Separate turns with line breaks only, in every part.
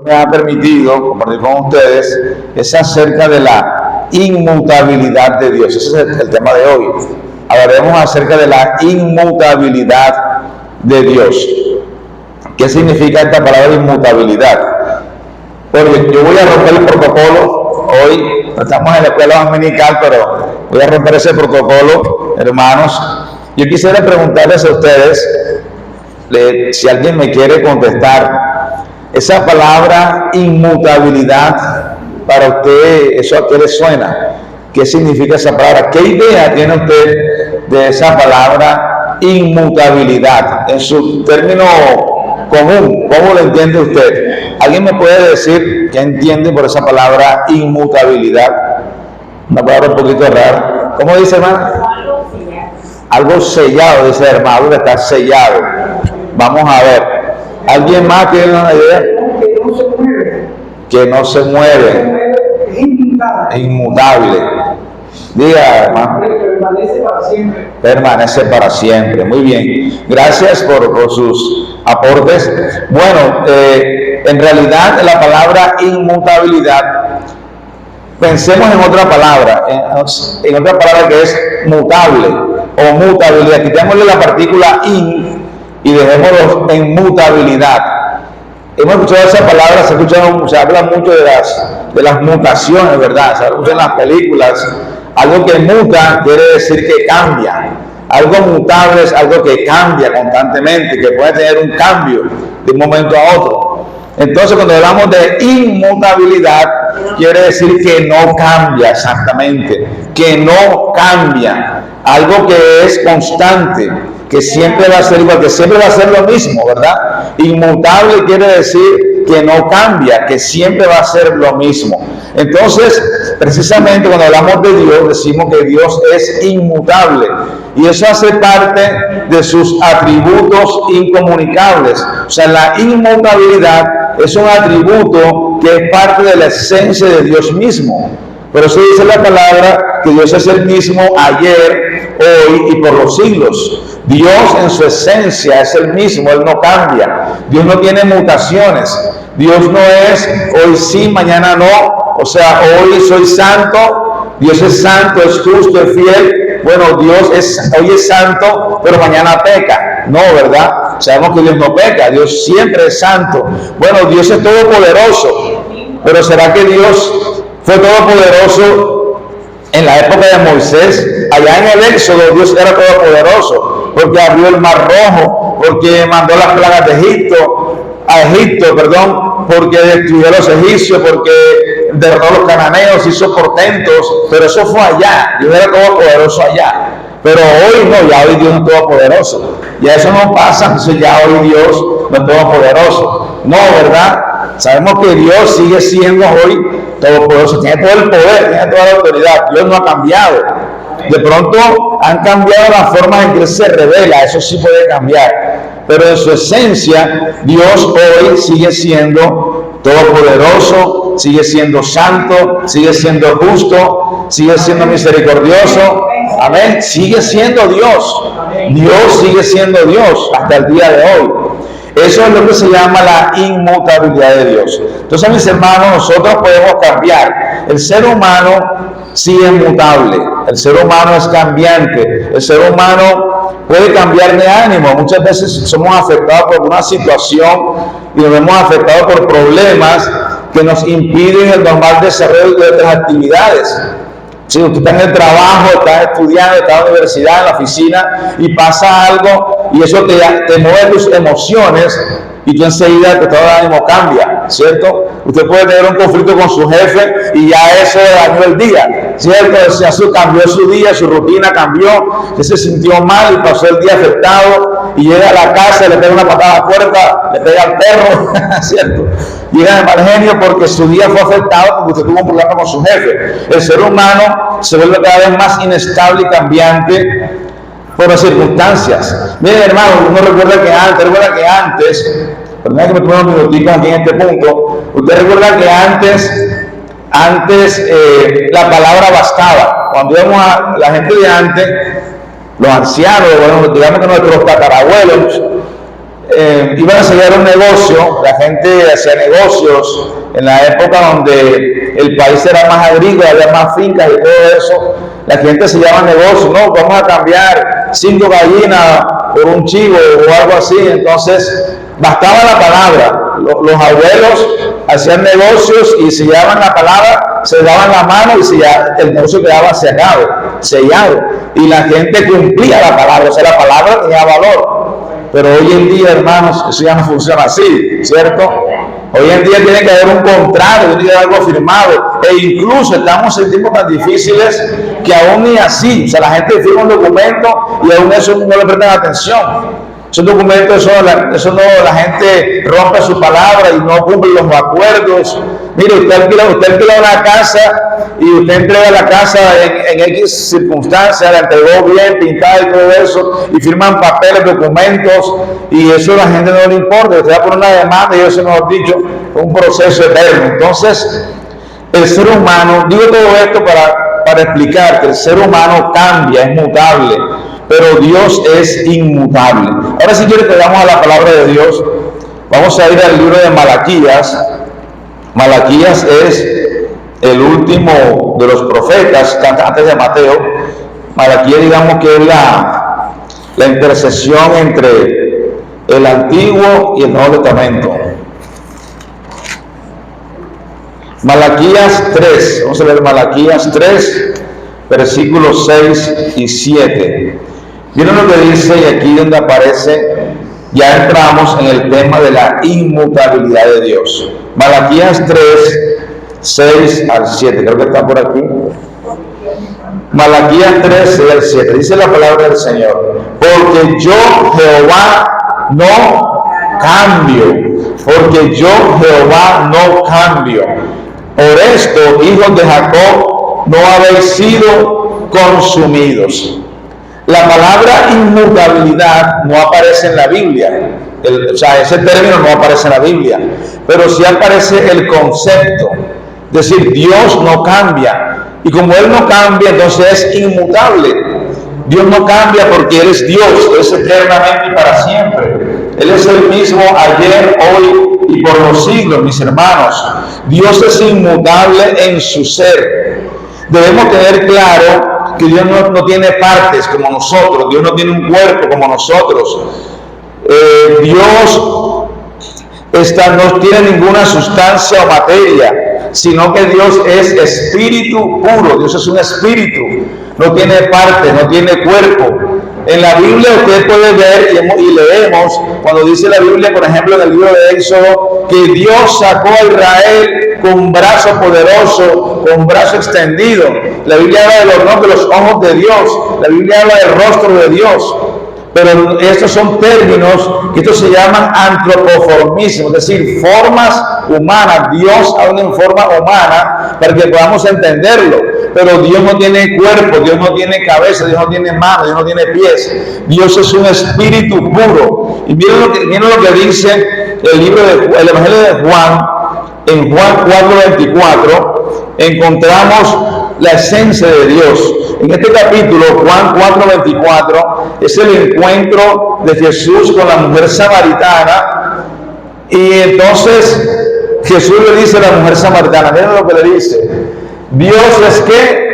me ha permitido compartir con ustedes es acerca de la inmutabilidad de Dios. Ese es el tema de hoy. Hablaremos acerca de la inmutabilidad de Dios. ¿Qué significa esta palabra inmutabilidad? Porque yo voy a romper el protocolo hoy. Estamos en la escuela dominical, pero voy a romper ese protocolo, hermanos. Yo quisiera preguntarles a ustedes, si alguien me quiere contestar, esa palabra inmutabilidad, para usted, ¿eso a qué le suena? ¿Qué significa esa palabra? ¿Qué idea tiene usted de esa palabra inmutabilidad? En su término común, ¿cómo lo entiende usted? ¿Alguien me puede decir qué entiende por esa palabra inmutabilidad? Una palabra un poquito rara. ¿Cómo dice, hermano? Algo sellado, dice el hermano, que está sellado. Vamos a ver. ¿Alguien más tiene una idea?
Que no se mueve.
Que no se mueve.
Es inmutable.
Inmutable. Diga, hermano.
Permanece para siempre.
Permanece para siempre. Muy bien. Gracias por sus aportes. Bueno, en realidad la palabra inmutabilidad, pensemos en otra palabra, en otra palabra que es mutable o mutabilidad. Quitémosle la partícula in y dejémoslo en mutabilidad. Hemos escuchado esa palabra, se habla mucho de las mutaciones, ¿verdad? Se habla mucho en las películas. Algo que muta quiere decir que cambia. Algo mutable es algo que cambia constantemente, que puede tener un cambio de un momento a otro. Entonces, cuando hablamos de inmutabilidad, quiere decir que no cambia exactamente, que no cambia. Algo que es constante, que siempre va a ser igual, que siempre va a ser lo mismo, ¿verdad? Inmutable quiere decir que no cambia, que siempre va a ser lo mismo. Entonces, precisamente cuando hablamos de Dios, decimos que Dios es inmutable. Y eso hace parte de sus atributos incomunicables. O sea, la inmutabilidad es un atributo que es parte de la esencia de Dios mismo. Por eso dice la palabra que Dios es el mismo ayer, hoy y por los siglos. Dios en su esencia es el mismo, Él no cambia. Dios no tiene mutaciones. Dios no es hoy sí, mañana no. O sea, hoy soy santo, Dios es santo, es justo, es fiel. Bueno, hoy es santo, pero mañana peca. No, ¿verdad? Sabemos que Dios no peca, Dios siempre es santo. Bueno, Dios es todopoderoso, pero ¿será que Dios fue todopoderoso en la época de Moisés? Allá en el Éxodo Dios era todopoderoso, porque abrió el mar rojo, porque mandó las plagas de Egipto, porque destruyó a los egipcios, porque derrotó a los cananeos, hizo portentos, pero eso fue allá. Dios era todopoderoso allá. Pero hoy no, ya hoy Dios es todopoderoso. Ya eso no pasa, entonces ya hoy Dios no es todopoderoso. No, ¿verdad? Sabemos que Dios sigue siendo hoy todopoderoso, tiene todo el poder, tiene toda la autoridad. Dios no ha cambiado. De pronto han cambiado la forma en que Él se revela, eso sí puede cambiar. Pero en su esencia, Dios hoy sigue siendo todopoderoso, sigue siendo santo, sigue siendo justo, sigue siendo misericordioso. Amén. Sigue siendo Dios. Dios sigue siendo Dios hasta el día de hoy. Eso es lo que se llama la inmutabilidad de Dios. Entonces, mis hermanos, nosotros podemos cambiar. El ser humano sí es mutable. El ser humano es cambiante. El ser humano puede cambiar de ánimo. Muchas veces somos afectados por una situación y nos vemos afectados por problemas que nos impiden el normal desarrollo de otras actividades. Si usted está en el trabajo, está estudiando, está en la universidad, en la oficina, y pasa algo y eso te mueve tus emociones y tú enseguida tu estado de ánimo cambia, ¿cierto? Usted puede tener un conflicto con su jefe y ya eso dañó el día, ¿cierto? Ya cambió su día, su rutina cambió, que se sintió mal y pasó el día afectado y llega a la casa, le pega una patada a la puerta, le pega al perro, ¿cierto? Llega de mal genio porque su día fue afectado porque usted tuvo un problema con su jefe. El ser humano se vuelve cada vez más inestable y cambiante por las circunstancias. Miren, hermano, uno recuerda que antes, perdón que me tome unos minuticos aquí en este punto, usted recuerda que antes la palabra bastaba. Cuando íbamos a la gente de antes, los ancianos, bueno, digamos que nuestros tatarabuelos, iban a sellar un negocio, la gente hacía negocios en la época donde el país era más agrícola, había más fincas y todo eso. La gente sellaba negocios, no, vamos a cambiar 5 gallinas por un chivo o algo así. Entonces bastaba la palabra. Los abuelos hacían negocios y sellaban la palabra, se daban la mano y el negocio quedaba sellado. Y la gente cumplía la palabra, o sea, la palabra tenía valor. Pero hoy en día, hermanos, eso ya no funciona así, ¿cierto? Hoy en día tiene que haber un contrato, tiene que haber algo firmado. E incluso estamos en tiempos tan difíciles que aún ni así. O sea, la gente firma un documento y aún eso no le prestan atención. Esos documentos, eso no, la gente rompe su palabra y no cumple los acuerdos. Mire, usted alquila una casa y usted entrega la casa en X circunstancias, la entregó bien, pintada y todo eso, y firman papeles, documentos, y eso a la gente no le importa. Usted va por una demanda y eso, mejor dicho, un proceso eterno. Entonces, el ser humano, digo todo esto para explicar que el ser humano cambia, es mutable, pero Dios es inmutable. Ahora, si quiere que vayamos a la palabra de Dios, vamos a ir al libro de Malaquías. Malaquías es el último de los profetas, antes de Mateo. Malaquías, digamos que es la intercesión entre el Antiguo y el Nuevo Testamento. Malaquías 3, vamos a leer Malaquías 3, versículos 6 y 7. Miren lo que dice, y aquí donde aparece, ya entramos en el tema de la inmutabilidad de Dios. Malaquías 3, 6 al 7, creo que está por aquí. Malaquías 3, 6 al 7, dice la palabra del Señor: porque yo, Jehová, no cambio, porque yo, Jehová, no cambio. Por esto, hijos de Jacob, no habéis sido consumidos. La palabra inmutabilidad no aparece en la Biblia, o sea, ese término no aparece en la Biblia, pero sí aparece el concepto, es decir, Dios no cambia, y como Él no cambia, entonces es inmutable. Dios no cambia porque Él es Dios, Él es eternamente y para siempre. Él es el mismo ayer, hoy y por los siglos, mis hermanos. Dios es inmutable en su ser. Debemos tener claro que Dios no tiene partes como nosotros, Dios no tiene un cuerpo como nosotros. Dios no tiene ninguna sustancia o materia, sino que Dios es espíritu puro. Dios es un espíritu, no tiene parte, no tiene cuerpo. En la Biblia usted puede ver y leemos cuando dice la Biblia, por ejemplo, en el libro de Éxodo, que Dios sacó a Israel con brazo poderoso, con brazo extendido. La Biblia habla de los ojos de Dios, la Biblia habla del rostro de Dios. Pero estos son términos que estos se llaman antropoformismo, es decir, formas humanas. Dios habla en forma humana para que podamos entenderlo. Pero Dios no tiene cuerpo, Dios no tiene cabeza, Dios no tiene manos, Dios no tiene pies. Dios es un espíritu puro. Y miren lo que dice el Evangelio de Juan. En Juan 4:24 encontramos la esencia de Dios. En este capítulo, Juan 4:24, es el encuentro de Jesús con la mujer samaritana. Y entonces Jesús le dice a la mujer samaritana, miren lo que le dice: Dios es ¿qué?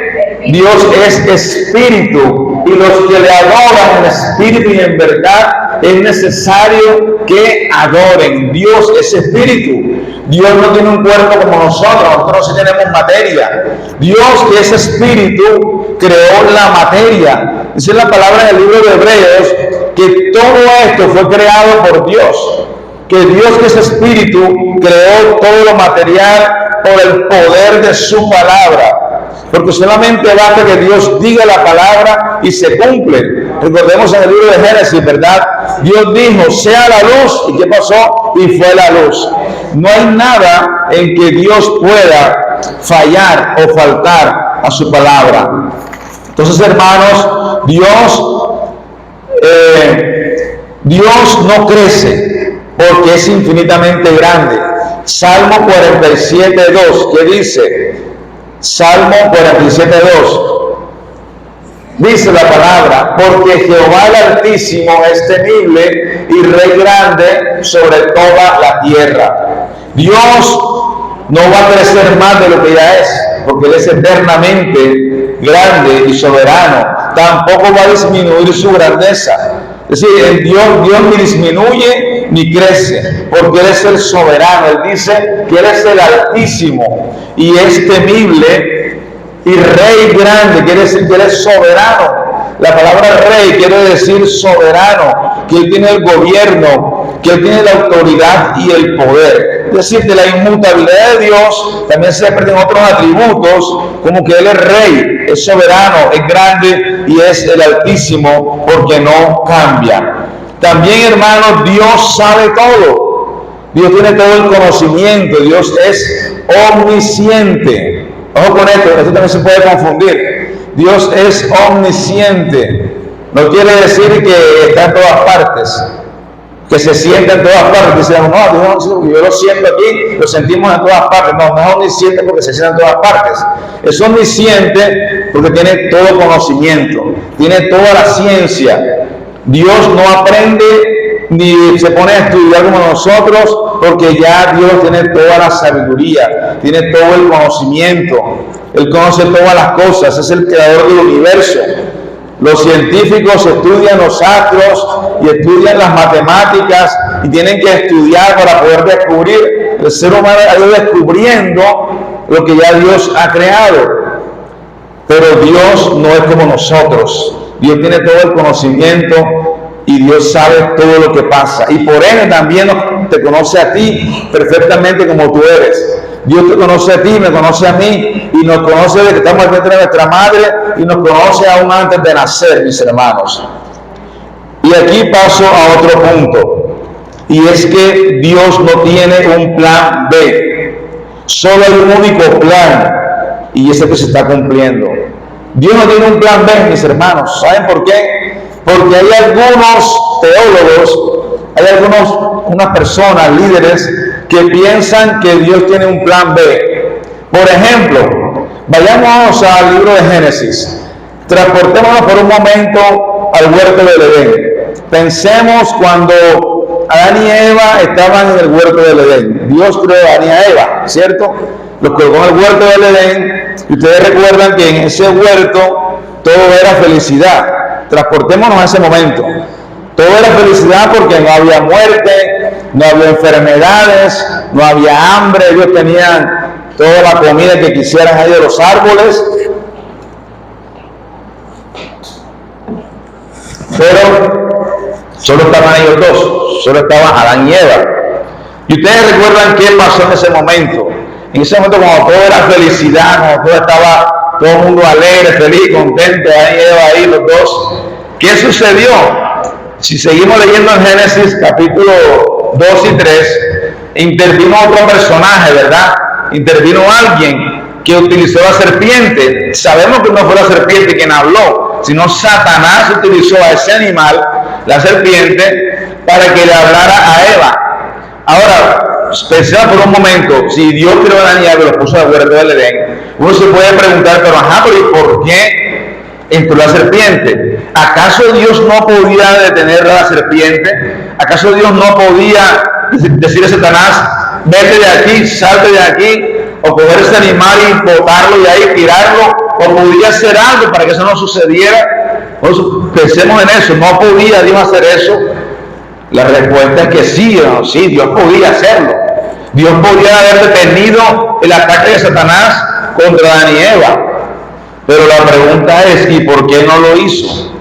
Dios es espíritu, y los que le adoran en espíritu y en verdad es necesario que adoren. Dios es espíritu. Dios no tiene un cuerpo como nosotros sí tenemos materia. Dios, que es espíritu, creó la materia. Dice la palabra en el libro de Hebreos que todo esto fue creado por Dios, que Dios, que es espíritu, creó todo lo material por el poder de su palabra. Porque solamente basta que Dios diga la palabra y se cumple. Recordemos en el libro de Génesis, ¿verdad? Dios dijo, sea la luz, ¿y qué pasó? Y fue la luz. No hay nada en que Dios pueda fallar o faltar a su palabra. Entonces, hermanos, Dios no crece porque es infinitamente grande. Salmo 47:2, ¿qué dice? Salmo 47:2. Dice la palabra, porque Jehová el Altísimo es temible y Rey grande sobre toda la tierra. Dios no va a crecer más de lo que ya es, porque Él es eternamente grande y soberano. Tampoco va a disminuir su grandeza. Es decir, en Dios ni disminuye ni crece, porque Él es el soberano. Él dice que Él es el Altísimo y es temible y Rey grande, quiere decir que Él es soberano. La palabra rey quiere decir soberano, que Él tiene el gobierno, que Él tiene la autoridad y el poder. Es decir, de la inmutabilidad de Dios también se aprenden otros atributos, como que Él es rey, es soberano, es grande y es el Altísimo, porque no cambia. También, hermanos, Dios sabe todo. Dios tiene todo el conocimiento. Dios es omnisciente. Ojo con esto también se puede confundir. Dios es omnisciente. No quiere decir que está en todas partes, que se sienta en todas partes. Dicen, no, Dios, yo lo siento aquí, lo sentimos en todas partes. No, no es omnisciente porque se sienta en todas partes. Es omnisciente porque tiene todo conocimiento, tiene toda la ciencia. Dios no aprende ni se pone a estudiar como nosotros, porque ya Dios tiene toda la sabiduría, tiene todo el conocimiento. Él conoce todas las cosas, es el creador del universo. Los científicos estudian los astros y estudian las matemáticas y tienen que estudiar para poder descubrir. El ser humano ha ido descubriendo lo que ya Dios ha creado. Pero Dios no es como nosotros. Dios tiene todo el conocimiento y Dios sabe todo lo que pasa. Y por ende también te conoce a ti perfectamente como tú eres. Dios te conoce a ti, me conoce a mí y nos conoce desde que estamos al vientre de nuestra madre y nos conoce aún antes de nacer, mis hermanos. Y aquí paso a otro punto, y es que Dios no tiene un plan B. Solo hay un único plan, y ese que se está cumpliendo. Dios no tiene un plan B, mis hermanos. ¿Saben por qué? Porque hay algunos teólogos, hay unas personas, líderes, que piensan que Dios tiene un plan B. Por ejemplo, vayamos al libro de Génesis. Transportémonos por un momento al huerto del Edén. Pensemos cuando Adán y Eva estaban en el huerto del Edén. Dios creó a Adán y a Eva, ¿cierto? Los colocó en el huerto del Edén. Y ustedes recuerdan que en ese huerto todo era felicidad. Transportémonos a ese momento. Todo era felicidad porque no había muerte, no había enfermedades, no había hambre. Ellos tenían toda la comida que quisieran ahí de los árboles. Pero solo estaban ellos dos, solo estaban Adán y Eva. Y ustedes recuerdan qué pasó en ese momento. En ese momento, cuando todo era felicidad, cuando todo el mundo alegre, feliz, contento, Adán y Eva ahí, los dos. ¿Qué sucedió? Si seguimos leyendo en Génesis capítulo 2 y 3, intervino otro personaje, ¿verdad? Intervino alguien que utilizó la serpiente. Sabemos que no fue la serpiente quien habló, sino Satanás utilizó a ese animal, la serpiente, para que le hablara a Eva. Ahora, pensemos por un momento, si Dios creó a Adán y Eva y lo puso al huerto del Edén, uno se puede preguntar, pero ¿y por qué entró la serpiente? ¿Acaso Dios no podía detener a la serpiente? ¿Acaso Dios no podía decirle a Satanás, vete de aquí, salte de aquí, o coger ese animal y botarlo y ahí tirarlo, o podía hacer algo para que eso no sucediera? Pensemos en eso. ¿No podía Dios hacer eso? La respuesta es que sí, Dios podía hacerlo. Dios podía haber detenido el ataque de Satanás contra Adán y Eva. Pero la pregunta es, ¿y por qué no lo hizo?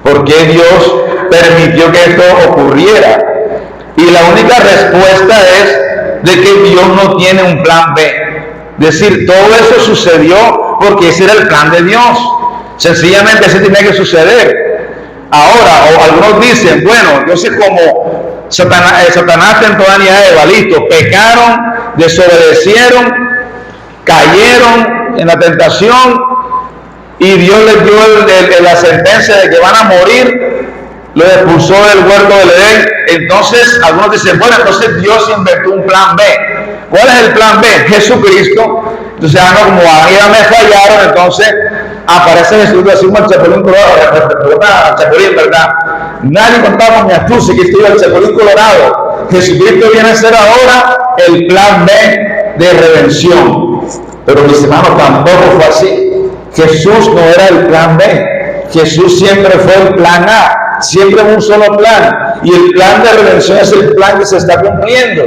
¿Por qué Dios permitió que esto ocurriera? Y la única respuesta es de que Dios no tiene un plan B. Es decir, todo eso sucedió porque ese era el plan de Dios. Sencillamente ese tenía que suceder. Ahora, o algunos dicen, bueno, yo sé cómo Satanás tentó a Adán y a Eva, listo, pecaron, desobedecieron, cayeron en la tentación, y Dios les dio la sentencia de que van a morir, lo expulsó del huerto del Edén. Entonces algunos dicen, bueno, entonces Dios inventó un plan B. ¿Cuál es el plan B? Jesucristo. Entonces, como a mí me fallaron, entonces aparece Jesús así como el Chapulín Colorado, Chapulín, ¿verdad? Nadie contaba con mi astucia que estoy el Chapulín Colorado. Jesucristo viene a ser ahora el plan B de redención. Pero mis hermanos, tampoco fue así. Jesús no era el plan B. Jesús siempre fue el plan A. Siempre un solo plan. Y el plan de redención es el plan que se está cumpliendo.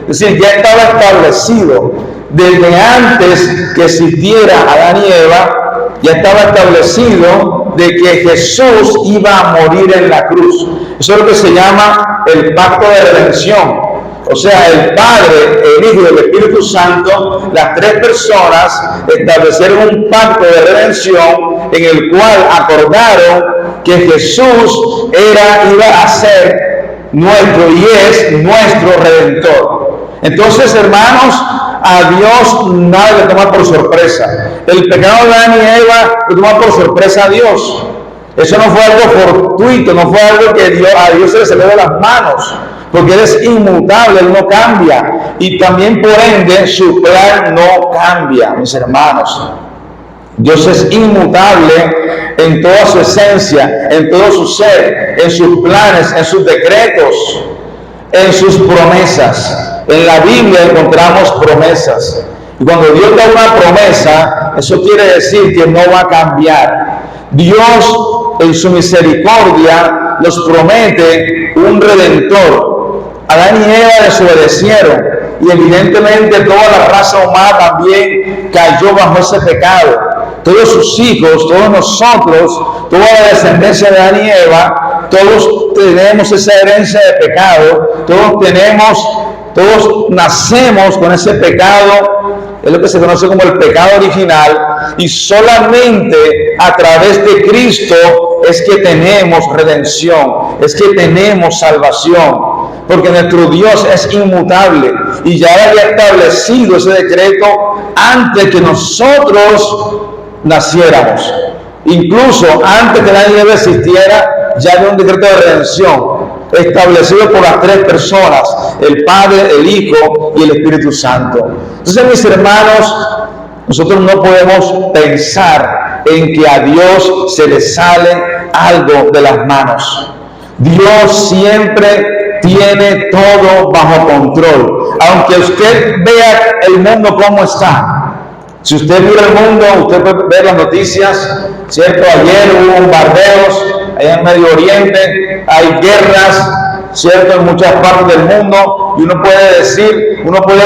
Es decir, ya estaba establecido desde antes que existiera Adán y Eva. Ya estaba establecido de que Jesús iba a morir en la cruz. Eso es lo que se llama el pacto de redención. O sea, el Padre, el Hijo y el Espíritu Santo, las tres personas establecieron un pacto de redención en el cual acordaron que Jesús iba a ser nuestro y es nuestro Redentor. Entonces, hermanos, a Dios nada le toma por sorpresa. El pecado de Adán y Eva le toma por sorpresa a Dios. Eso no fue algo fortuito, no fue algo que a Dios se le salió de las manos, porque Él es inmutable, Él no cambia, y también por ende su plan no cambia, mis hermanos. Dios es inmutable en toda su esencia, en todo su ser, en sus planes, en sus decretos, en sus promesas. En la Biblia encontramos promesas. Y cuando Dios da una promesa, eso quiere decir que no va a cambiar. Dios, en su misericordia, nos promete un redentor. Adán y Eva desobedecieron y evidentemente toda la raza humana también cayó bajo ese pecado. Todos sus hijos, todos nosotros, toda la descendencia de Adán y Eva, todos tenemos esa herencia de pecado, todos nacemos con ese pecado, es lo que se conoce como el pecado original, y solamente a través de Cristo es que tenemos redención, es que tenemos salvación, porque nuestro Dios es inmutable y ya había establecido ese decreto antes que nosotros naciéramos. Incluso antes que la Biblia existiera, ya había un decreto de redención establecido por las tres personas, el Padre, el Hijo y el Espíritu Santo. Entonces, mis hermanos, nosotros no podemos pensar en que a Dios se le sale algo de las manos. Dios siempre tiene todo bajo control. Aunque usted vea el mundo como está, si usted mira el mundo, usted puede ver las noticias, ¿cierto? Ayer hubo bombardeos allá en Medio Oriente, hay guerras, ¿cierto? En muchas partes del mundo, y uno puede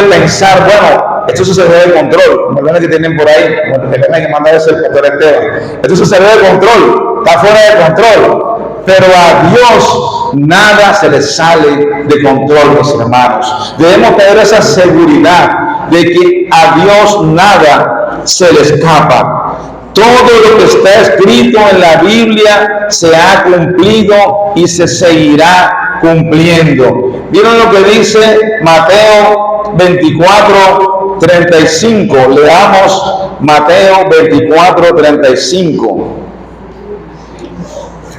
pensar, bueno, esto se salió de control, como el que tienen por ahí, como el que manda ese el pastor Esteban. Esto se salió de control, está fuera de control. Pero a Dios nada se le sale de control, mis hermanos. Debemos tener esa seguridad de que a Dios nada se le escapa. Todo lo que está escrito en la Biblia se ha cumplido y se seguirá cumpliendo. ¿Vieron lo que dice Mateo 24:35? Leamos Mateo 24:35.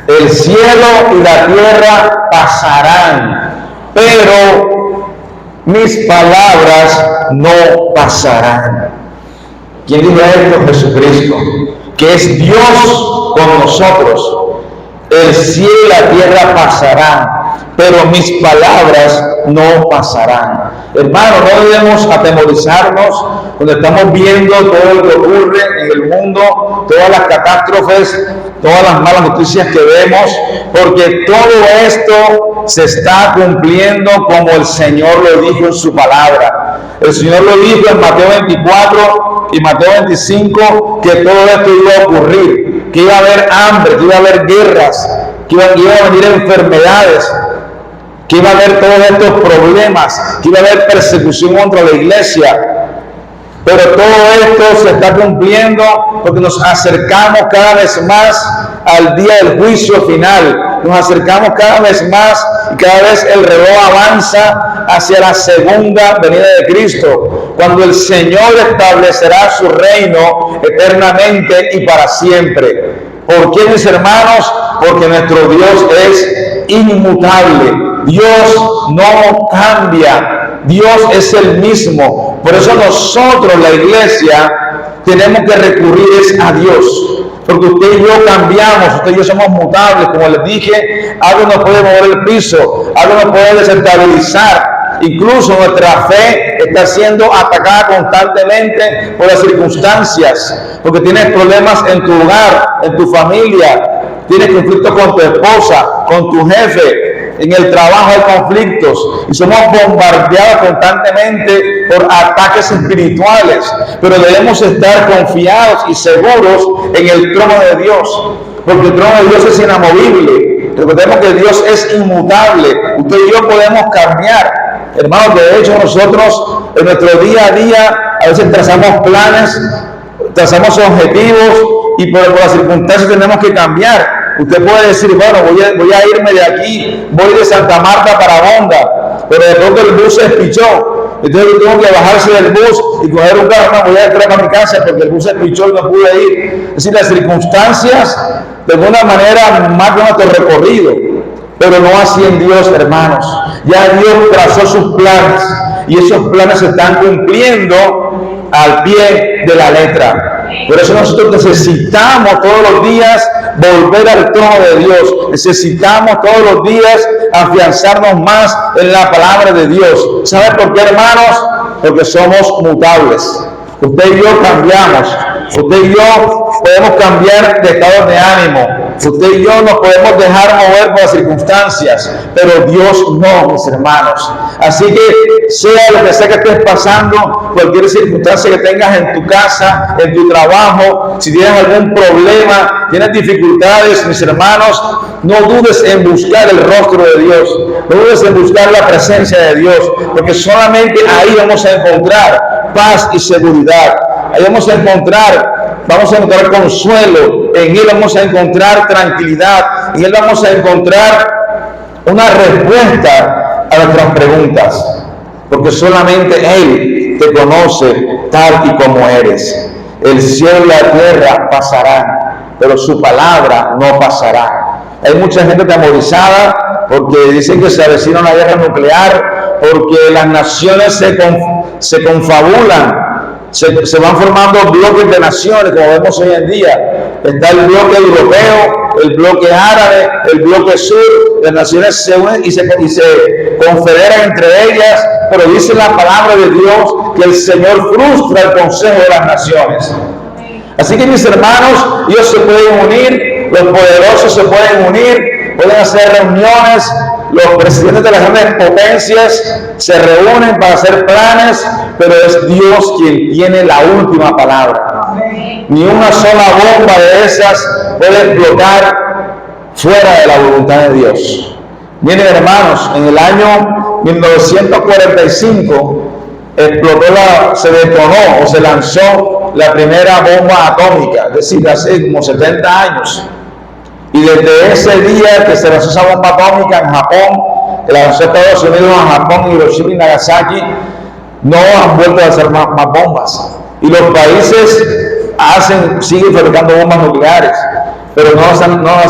El cielo y la tierra pasarán, pero mis palabras no pasarán. ¿Quién dijo esto? Jesucristo, que es Dios con nosotros. El cielo y la tierra pasarán, pero mis palabras no pasarán. Hermanos, no debemos atemorizarnos cuando estamos viendo todo lo que ocurre en el mundo, todas las catástrofes, todas las malas noticias que vemos, porque todo esto se está cumpliendo como el Señor lo dijo en su palabra. El Señor lo dijo en Mateo 24 y Mateo 25 que todo esto iba a ocurrir, que iba a haber hambre, que iba a haber guerras, que iban a venir enfermedades, que iba a haber todos estos problemas, que iba a haber persecución contra la iglesia. Pero todo esto se está cumpliendo porque nos acercamos cada vez más al día del juicio final. Nos acercamos cada vez más y cada vez el reloj avanza hacia la segunda venida de Cristo, cuando el Señor establecerá su reino eternamente y para siempre. ¿Por qué, mis hermanos? Porque nuestro Dios es inmutable. Dios no cambia. Dios es el mismo. Por eso nosotros, la iglesia, tenemos que recurrir es a Dios. Porque usted y yo cambiamos, usted y yo somos mutables. Como les dije, algo nos puede mover el piso, algo nos puede desestabilizar. Incluso nuestra fe está siendo atacada constantemente por las circunstancias, porque tienes problemas en tu hogar, en tu familia, tienes conflictos con tu esposa, con tu jefe, en el trabajo hay conflictos y somos bombardeados constantemente por ataques espirituales, pero debemos estar confiados y seguros en el trono de Dios, porque el trono de Dios es inamovible. Recordemos que Dios es inmutable. Usted y yo podemos cambiar. Hermanos, de hecho nosotros en nuestro día a día a veces trazamos planes, trazamos objetivos y por las circunstancias tenemos que cambiar. Usted puede decir, bueno, voy a irme de aquí, voy de Santa Marta para Honda, pero de pronto el bus se despichó. Entonces yo tengo que bajarse del bus y coger un carro, no, voy a entrar a mi casa porque el bus se despichó y no pude ir. Es decir, las circunstancias de alguna manera marcan nuestro recorrido, pero no así en Dios, hermanos. Ya Dios trazó sus planes y esos planes se están cumpliendo al pie de la letra. Por eso nosotros necesitamos todos los días volver al trono de Dios. Necesitamos todos los días afianzarnos más en la palabra de Dios. ¿Sabe por qué, hermanos? Porque somos mutables. Usted y yo cambiamos. Usted y yo podemos cambiar de estado de ánimo. Usted y yo nos podemos dejar mover por las circunstancias, pero Dios no, mis hermanos. Así que sea lo que sea que estés pasando, cualquier circunstancia que tengas en tu casa, en tu trabajo, si tienes algún problema, tienes dificultades, mis hermanos, no dudes en buscar el rostro de Dios, no dudes en buscar la presencia de Dios, porque solamente ahí vamos a encontrar paz y seguridad. Ahí vamos a encontrar consuelo, en Él vamos a encontrar tranquilidad, en Él vamos a encontrar una respuesta a nuestras preguntas, porque solamente Él te conoce tal y como eres. El cielo y la tierra pasarán, pero su palabra no pasará. Hay mucha gente atemorizada porque dicen que se avecina una guerra nuclear, porque las naciones se confabulan. Se van formando bloques de naciones, como vemos hoy en día. Está el bloque europeo, el bloque árabe, el bloque sur. Las naciones se unen y se confederan entre ellas, pero dice la palabra de Dios que el Señor frustra el consejo de las naciones. Así que, mis hermanos, ellos se pueden unir, los poderosos se pueden unir, pueden hacer reuniones. Los presidentes de las grandes potencias se reúnen para hacer planes, pero es Dios quien tiene la última palabra. Ni una sola bomba de esas puede explotar fuera de la voluntad de Dios. Miren, hermanos, en el año 1945 se detonó o se lanzó la primera bomba atómica, es decir, hace como 70 años. Y desde ese día que se lanzó esa bomba atómica en Japón, que la lanzó Estados Unidos a Japón, Hiroshima y Nagasaki, no han vuelto a hacer más bombas. Y los países siguen fabricando bombas nucleares, pero no las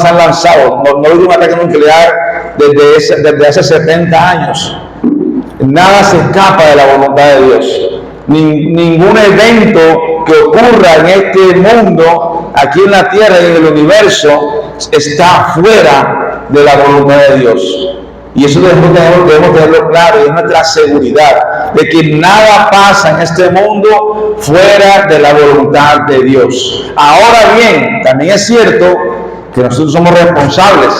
han lanzado. No hubo un ataque nuclear desde hace 70 años. Nada se escapa de la voluntad de Dios. Ningún evento que ocurra en este mundo, aquí en la tierra y en el universo, está fuera de la voluntad de Dios. Y eso debemos tenerlo claro, y es nuestra seguridad de que nada pasa en este mundo fuera de la voluntad de Dios. Ahora bien, también es cierto que nosotros somos responsables.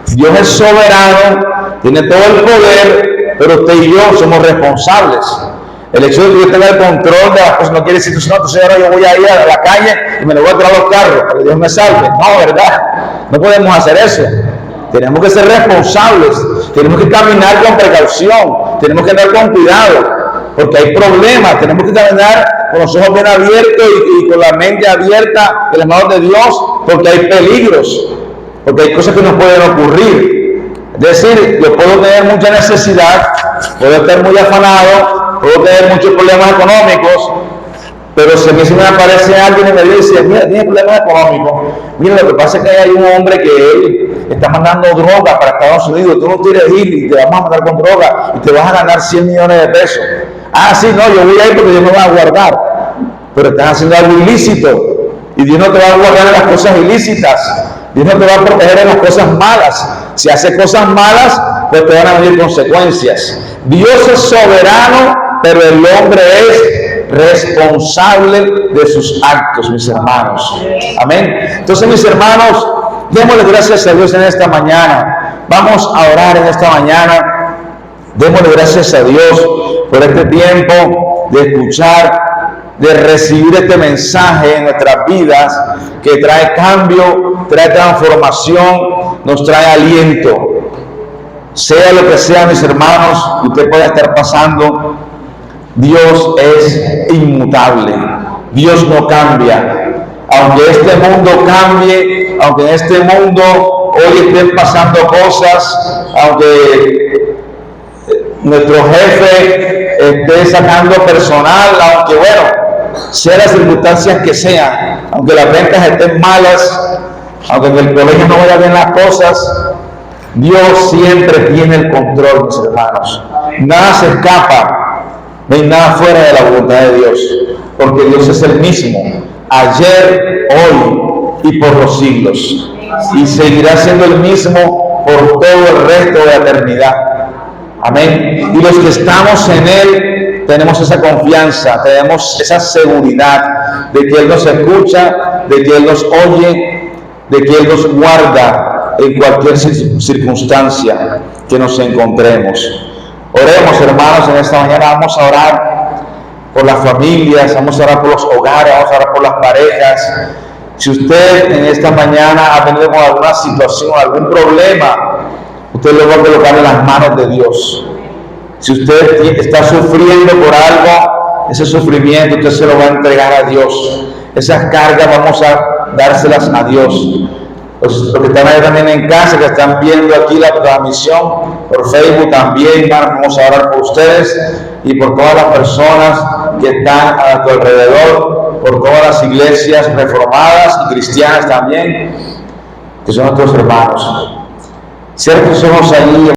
Dios es soberano, tiene todo el poder, pero usted y yo somos responsables. El hecho de que yo tenga el control de las cosas no quiere decir que no, ahora yo voy a ir a la calle y me le voy a traer los carros para que Dios me salve. No, ¿verdad? No podemos hacer eso. Tenemos que ser responsables, tenemos que caminar con precaución, tenemos que andar con cuidado, porque hay problemas. Tenemos que caminar con los ojos bien abiertos y con la mente abierta en las manos de Dios, porque hay peligros, porque hay cosas que nos pueden ocurrir. Es decir, yo puedo tener mucha necesidad, puedo estar muy afanado, puedo tener muchos problemas económicos, pero si a mí se me aparece alguien y me dice, mira, tienes problemas económicos, mira, lo que pasa es que hay un hombre que él está mandando droga para Estados Unidos, tú no quieres ir y te vamos a mandar con droga y te vas a ganar 100 millones de pesos. Ah, sí, no, yo voy a ir porque Dios me va a guardar. pero estás haciendo algo ilícito. Y Dios no te va a guardar en las cosas ilícitas. Dios no te va a proteger en las cosas malas. Si haces cosas malas, pues te van a venir consecuencias. Dios es soberano, pero el hombre es responsable de sus actos, mis hermanos. Amén. Entonces, mis hermanos, démosle gracias a Dios en esta mañana. Vamos a orar en esta mañana. Démosle gracias a Dios por este tiempo de escuchar, de recibir este mensaje en nuestras vidas que trae cambio, trae transformación, nos trae aliento. Sea lo que sea, mis hermanos, que usted pueda estar pasando, Dios es inmutable. Dios no cambia. Aunque este mundo cambie, aunque en este mundo hoy estén pasando cosas, aunque nuestro jefe esté sacando personal, aunque sean las circunstancias que sean, aunque las ventas estén malas, aunque en el colegio no vayan bien las cosas, Dios siempre tiene el control, mis hermanos. Nada se escapa, no hay nada fuera de la voluntad de Dios, porque Dios es el mismo, ayer, hoy y por los siglos, y seguirá siendo el mismo por todo el resto de la eternidad. Amén. Y los que estamos en Él tenemos esa confianza, tenemos esa seguridad de que Él nos escucha, de que Él nos oye, de que Él nos guarda en cualquier circunstancia que nos encontremos. Oremos, hermanos, en esta mañana. Vamos a orar por las familias, vamos a orar por los hogares, vamos a orar por las parejas. Si usted en esta mañana ha tenido alguna situación, algún problema, usted lo va a colocar en las manos de Dios. Si usted está sufriendo por algo, ese sufrimiento usted se lo va a entregar a Dios. Esas cargas vamos a dárselas a Dios. Los que están ahí también en casa, que están viendo aquí la transmisión por Facebook también, vamos a orar por ustedes y por todas las personas que están a tu alrededor, por todas las iglesias reformadas y cristianas también, que son nuestros hermanos. Cierra tus ojos allí.